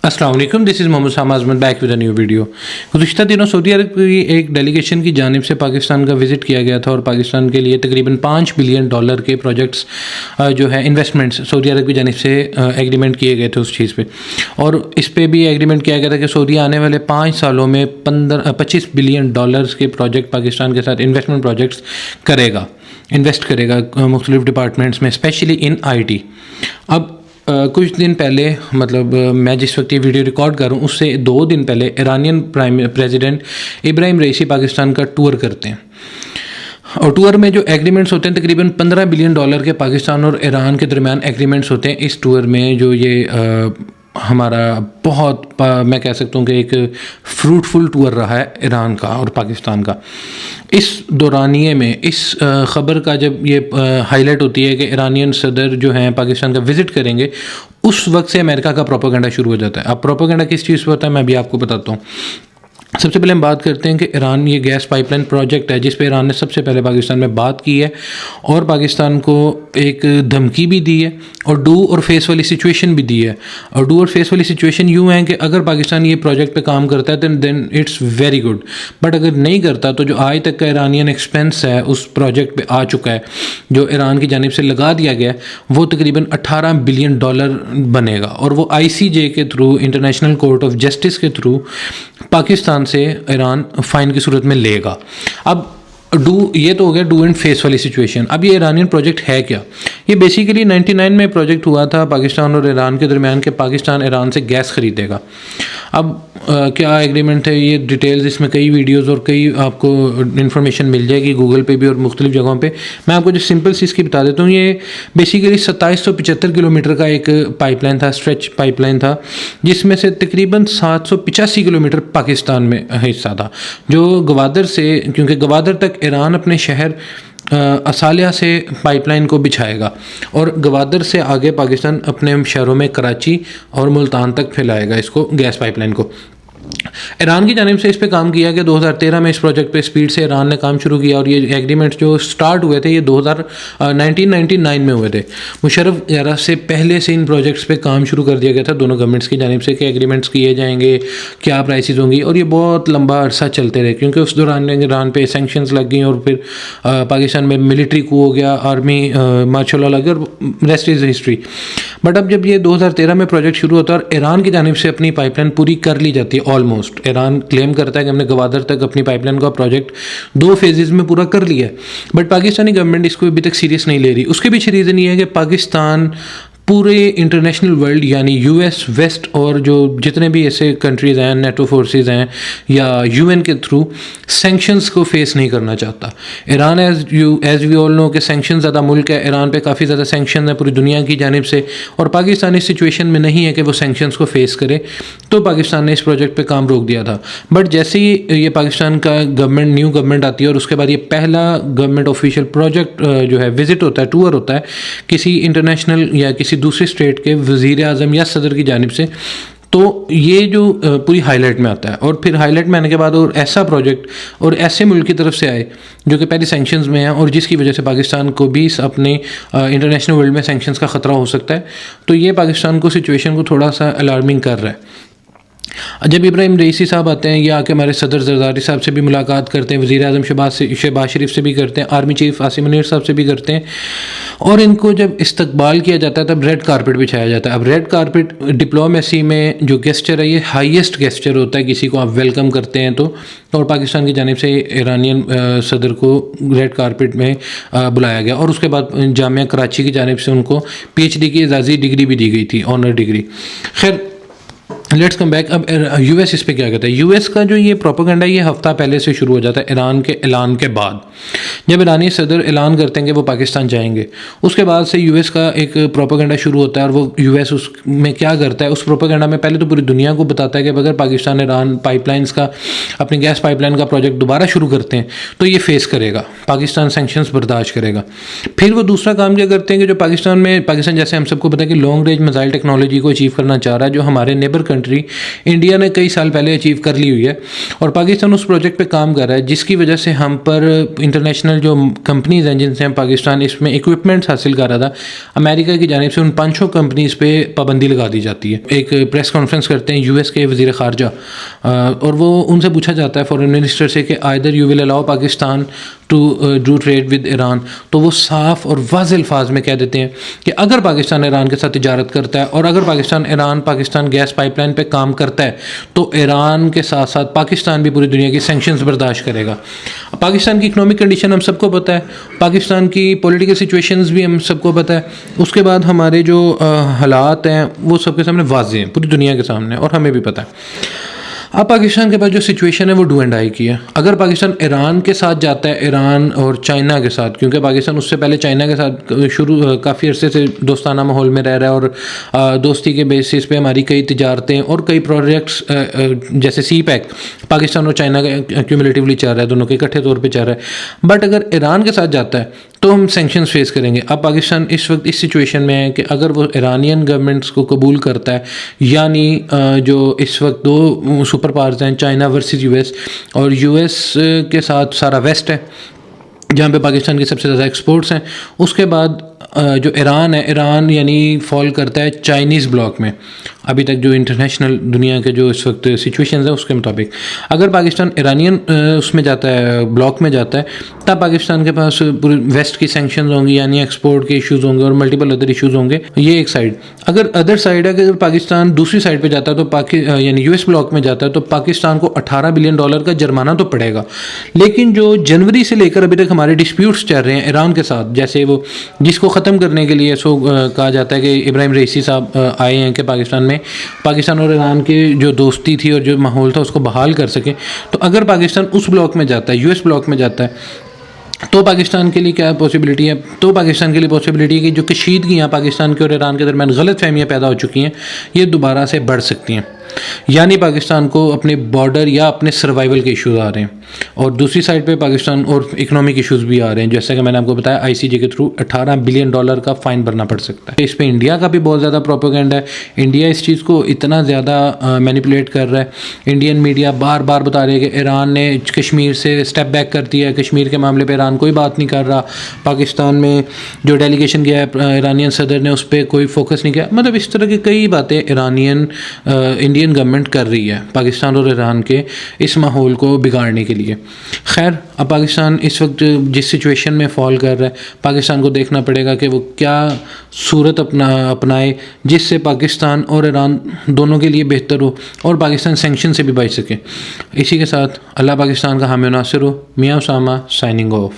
अस्सलाम वालेकुम, this is Mohammad Shah Azman back with a new video. गुज़िश्ता दिनों सऊदी अरब की एक डेलीगेशन की जानिब से पाकिस्तान का विज़िट किया गया था और पाकिस्तान के लिए तकरीबन $5 बिलियन के प्रोजेक्ट्स जो है इन्वेस्टमेंट्स सऊदी अरब की जानिब से एग्रीमेंट किए गए थे उस चीज़ पे। और इस पे भी एग्रीमेंट किया गया था कि सऊदी आने वाले 5 सालों में $25 बिलियन के प्रोजेक्ट पाकिस्तान के साथ इन्वेस्टमेंट प्रोजेक्ट्स इन्वेस्ट करेगा मुख्तलिफ डिपार्टमेंट्स में, स्पेशली इन IT। अब कुछ दिन पहले, मतलब मैं जिस वक्त ये वीडियो रिकॉर्ड कर रहा हूँ उससे 2 दिन पहले ईरानियन प्रेसिडेंट इब्राहिम रईसी पाकिस्तान का टूर करते हैं। और टूर में जो एग्रीमेंट्स होते हैं तकरीबन $15 बिलियन के पाकिस्तान और ईरान के दरमियान एग्रीमेंट्स होते हैं। इस टूर में जो ये हमारा बहुत, मैं कह सकता हूँ कि एक फ्रूटफुल टूर रहा है ईरान का और पाकिस्तान का। इस दौरानिए में इस ख़बर का जब ये हाईलाइट होती है कि ईरानियन सदर जो हैं पाकिस्तान का विज़िट करेंगे, उस वक्त से अमेरिका का प्रोपेगेंडा शुरू हो जाता है। अब प्रोपेगेंडा किस चीज़ पर होता है मैं भी आपको बताता हूँ। सबसे पहले हम बात करते हैं कि ईरान ये गैस पाइपलाइन प्रोजेक्ट है जिस पे ईरान ने सबसे पहले पाकिस्तान में बात की है और पाकिस्तान को एक धमकी भी दी है और डू और फेस वाली सिचुएशन भी दी है। और डू और फेस वाली सिचुएशन यूँ है कि अगर पाकिस्तान ये प्रोजेक्ट पे काम करता है then it's very good, but अगर नहीं करता तो जो आज तक का ईरानियन एक्सपेंस है उस प्रोजेक्ट पे आ चुका है, जो ईरान की जानिब से लगा दिया गया है, वो तकरीबन $18 बिलियन बनेगा और वो ICJ के through, international court of justice के थ्रू पाकिस्तान से ईरान फाइन की सूरत में लेगा। अब ये तो हो गया डू एंड फेस वाली सिचुएशन। अब ये ईरानियन प्रोजेक्ट है क्या? ये बेसिकली 99 में प्रोजेक्ट हुआ था पाकिस्तान और ईरान के दरमियान के पाकिस्तान ईरान से गैस ख़रीदेगा। अब क्या एग्रीमेंट है, ये डिटेल्स इसमें कई वीडियोस और कई आपको इन्फॉर्मेशन मिल जाएगी गूगल पे भी और मुख्तलिफ जगहों पे। मैं आपको जो सिंपल सी इसकी बता देता हूँ। ये बेसिकली 2775 किलोमीटर का एक पाइपलाइन था, स्ट्रेच पाइपलाइन था, जिसमें से तकरीबन 785 किलोमीटर पाकिस्तान में हिस्सा था, जो गवादर से, क्योंकि गवादर तक ईरान अपने शहर असालिया से पाइपलाइन को बिछाएगा और गवादर से आगे पाकिस्तान अपने शहरों में कराची और मुल्तान तक फैलाएगा इसको, गैस पाइपलाइन को। ईरान की जानिब से इस पे काम किया कि 2013 में इस प्रोजेक्ट पे स्पीड से ईरान ने काम शुरू किया और ये एग्रीमेंट जो स्टार्ट हुए थे ये 1999 में हुए थे। मुशर्रफ एरा से पहले से इन प्रोजेक्ट्स पे काम शुरू कर दिया गया था दोनों गवर्नमेंट्स की जानिब से कि एग्रीमेंट्स किए जाएंगे, क्या प्राइसेस होंगी, और ये बहुत लंबा अरसा चलते रहे क्योंकि उस दौरान ईरान पे सैंक्शंस लग गई और फिर पाकिस्तान में मिलिट्री कू हो गया, आर्मी मार्शल लॉ लग गया और रेस्ट इज़ हिस्ट्री। बट अब जब ये 2013 में प्रोजेक्ट शुरू होता है और ईरान की जानिब से अपनी पाइपलाइन पूरी कर ली जाती है, ऑलमोस्ट ईरान क्लेम करता है कि हमने गवादर तक अपनी पाइपलाइन का प्रोजेक्ट 2 फेजेस में पूरा कर लिया है, बट पाकिस्तानी गवर्नमेंट इसको अभी तक सीरियस नहीं ले रही। उसके पीछे रीज़न ये है कि पाकिस्तान पूरे इंटरनेशनल वर्ल्ड यानी US, वेस्ट और जो जितने भी ऐसे कंट्रीज़ हैं, नेटो फोर्सेस हैं या UN के थ्रू सैंक्शंस को फेस नहीं करना चाहता। Iran as we all know कि सैंक्शन ज़्यादा मुल्क है, ईरान पे काफ़ी ज़्यादा सैंक्शन है पूरी दुनिया की जानिब से, और पाकिस्तान इस सिचुएशन में नहीं है कि वो सैंक्शंस को फेस करे, तो पाकिस्तान ने इस प्रोजेक्ट पे काम रोक दिया था। बट जैसे ही ये पाकिस्तान का न्यू गवर्नमेंट आती है और उसके बाद ये पहला गवर्नमेंट ऑफिशियल प्रोजेक्ट जो है विजिट होता है, टूर होता है किसी इंटरनेशनल या किसी दूसरे स्टेट के वज़ीर आज़म या सदर की जानिब से, तो ये जो पूरी हाईलाइट में आता है। और फिर हाईलाइट में आने के बाद और ऐसा प्रोजेक्ट और ऐसे मुल्क की तरफ से आए जो कि पहले सैंक्शंस में है और जिसकी वजह से पाकिस्तान को भी अपने इंटरनेशनल वर्ल्ड में सैंक्शंस का ख़तरा हो सकता है, तो ये पाकिस्तान को सिचुएशन को थोड़ा सा अलार्मिंग कर रहा है। जब इब्राहिम रईसी साहब आते हैं, ये आके हमारे सदर जरदारी साहब से भी मुलाकात करते हैं, वज़ीर आज़म शहबाज शरीफ से भी करते हैं, आर्मी चीफ आसिम मुनीर साहब से भी करते हैं, और इनको जब इस्तकबाल किया जाता है तब रेड कारपेट बिछाया जाता है। अब रेड कारपेट डिप्लोमेसी में जो गेस्चर है ये हाईएस्ट गेस्चर होता है, किसी को आप वेलकम करते हैं तो। और पाकिस्तान की जानिब से ईरानियन सदर को रेड कारपेट में बुलाया गया और उसके बाद जामिया कराची की जानिब से उनको PhD की एजाज़ी डिग्री भी दी गई थी, ऑनर डिग्री। खैर, लेट्स कम बैक। अब US इस पे क्या कहता है? US का जो ये प्रोपेगेंडा ये हफ्ता पहले से शुरू हो जाता है ईरान के ऐलान के बाद। जब ईरानी सदर ऐलान करते हैं कि वो पाकिस्तान जाएंगे, उसके बाद से US का एक प्रोपेगेंडा शुरू होता है और वो US उसमें क्या करता है, उस प्रोपेगेंडा में पहले तो पूरी दुनिया को बताता है कि अगर पाकिस्तान ईरान पाइपलाइंस का, अपनी गैस पाइपलाइन का प्रोजेक्ट दोबारा शुरू करते हैं तो ये फेस करेगा, पाकिस्तान सैंक्शंस बर्दाश्त करेगा। फिर वो दूसरा काम क्या करते हैं कि जो पाकिस्तान जैसे हम सबको पता है कि लॉन्ग रेंज मिसाइल टेक्नोलॉजी को अचीव करना चाह रहा है, जो हमारे नेबर कंट्री इंडिया ने कई साल पहले अचीव कर ली हुई है, और पाकिस्तान उस प्रोजेक्ट पे काम कर रहा है जिसकी वजह से हम पर इंटरनेशनल जो कंपनीज हैं जिनसे हम पाकिस्तान इसमें इक्विपमेंट्स हासिल कर रहा था, अमेरिका की जानिब से उन 5 कंपनीज पे पाबंदी लगा दी जाती है। एक प्रेस कॉन्फ्रेंस करते हैं यूएस के वज़ीर ख़ारजा, और वो उनसे पूछा जाता है फॉरेन मिनिस्टर से कि either you will allow Pakistan to do trade with Iran, तो वो साफ़ और वाज़ अल्फाज में कह देते हैं कि अगर पाकिस्तान ईरान के साथ तिजारत करता है और अगर पाकिस्तान गैस पाइपलाइन पे काम करता है तो ईरान के साथ साथ पाकिस्तान भी पूरी दुनिया की सैंक्शंस बर्दाश्त करेगा। पाकिस्तान की इकनॉमिक कंडीशन हम सबको पता है, पाकिस्तान की पॉलिटिकल सिचुएशंस भी हम सबको पता है, उसके बाद हमारे जो हालात हैं वो सबके सामने वाज़ेह हैं, पूरी दुनिया के सामने, और हमें भी पता है। अब पाकिस्तान के पास जो सिचुएशन है वो डू एंड डाई की है। अगर पाकिस्तान ईरान के साथ जाता है, ईरान और चाइना के साथ, क्योंकि पाकिस्तान उससे पहले चाइना के साथ काफ़ी अरसे से दोस्ताना माहौल में रह रहा है, और दोस्ती के बेसिस पे हमारी कई तिजारतें और कई प्रोजेक्ट्स जैसे सी पैक पाकिस्तान और चाइना का क्यूमुलेटिवली चल रहा है, दोनों के इकट्ठे तौर पर चल रहा है। बट अगर ईरान के साथ जाता है तो हम सैंक्शंस फेस करेंगे। अब पाकिस्तान इस वक्त इस सिचुएशन में है कि अगर वो ईरानियन गवर्नमेंट्स को कबूल करता है, यानी जो इस वक्त 2 सुपर पावर्स हैं, चाइना वर्सेस यूएस, और यूएस के साथ सारा वेस्ट है जहाँ पे पाकिस्तान के सबसे ज़्यादा एक्सपोर्ट्स हैं, उसके बाद जो ईरान है, ईरान यानी फॉल करता है चाइनीज़ ब्लॉक में। अभी तक जो इंटरनेशनल दुनिया के जो इस वक्त सिचुएशंस है उसके मुताबिक अगर पाकिस्तान ईरानियन उसमें जाता है, ब्लॉक में जाता है, तब पाकिस्तान के पास पूरे वेस्ट की सैंक्शंस होंगी, यानी एक्सपोर्ट के इश्यूज़ होंगे और मल्टीपल अदर इश्यूज़ होंगे। ये एक साइड। अगर अदर साइड है कि अगर पाकिस्तान दूसरी साइड पे जाता है तो यानी यूएस ब्लॉक में जाता है तो पाकिस्तान को $18 बिलियन का जुर्माना तो पड़ेगा। लेकिन जो जनवरी से लेकर अभी तक हमारे डिस्प्यूट्स चल रहे हैं ईरान के साथ, जैसे वो जिसको ख़त्म करने के लिए कहा जाता है कि इब्राहिम रईसी साहब आए हैं कि पाकिस्तान और ईरान की जो दोस्ती थी और जो माहौल था उसको बहाल कर सके, तो अगर पाकिस्तान उस ब्लॉक में जाता है, यूएस ब्लॉक में जाता है, तो पाकिस्तान के लिए क्या पॉसिबिलिटी है? तो पाकिस्तान के लिए पॉसिबिलिटी है कि जो कशीदगियाँ पाकिस्तान के और ईरान के दरमियान गलत फहमियाँ पैदा हो चुकी हैं, ये दोबारा से बढ़ सकती हैं, यानी पाकिस्तान को अपने बॉर्डर या अपने सर्वाइवल के इश्यूज आ रहे हैं, और दूसरी साइड पे पाकिस्तान और इकोनॉमिक इश्यूज भी आ रहे हैं। जैसा कि मैंने आपको बताया, आईसीजे के थ्रू $18 बिलियन का फ़ाइन भरना पड़ सकता है। इस पे इंडिया का भी बहुत ज़्यादा प्रोपेगेंडा है। इंडिया इस चीज़ को इतना ज़्यादा मैनिपुलेट कर रहा है। इंडियन मीडिया बार बार बता रहे हैं कि ईरान ने कश्मीर से स्टेप बैक कर दिया है, कश्मीर के मामले पर ईरान कोई बात नहीं कर रहा, पाकिस्तान में जो डेलीगेशन गया है ईरानियन सदर ने उस पर कोई फोकस नहीं किया। मतलब इस तरह की कई बातें इंडियन गवर्नमेंट कर रही है पाकिस्तान और ईरान के इस माहौल को बिगाड़ने के लिए। खैर, अब पाकिस्तान इस वक्त जिस सिचुएशन में फॉल कर रहा है, पाकिस्तान को देखना पड़ेगा कि वो क्या सूरत अपनाए जिससे पाकिस्तान और ईरान दोनों के लिए बेहतर हो और पाकिस्तान सैंक्शन से भी बच सके। इसी के साथ अल्लाह पाकिस्तान का हामी नासिर हो। मियां उसामा साइनिंग ऑफ।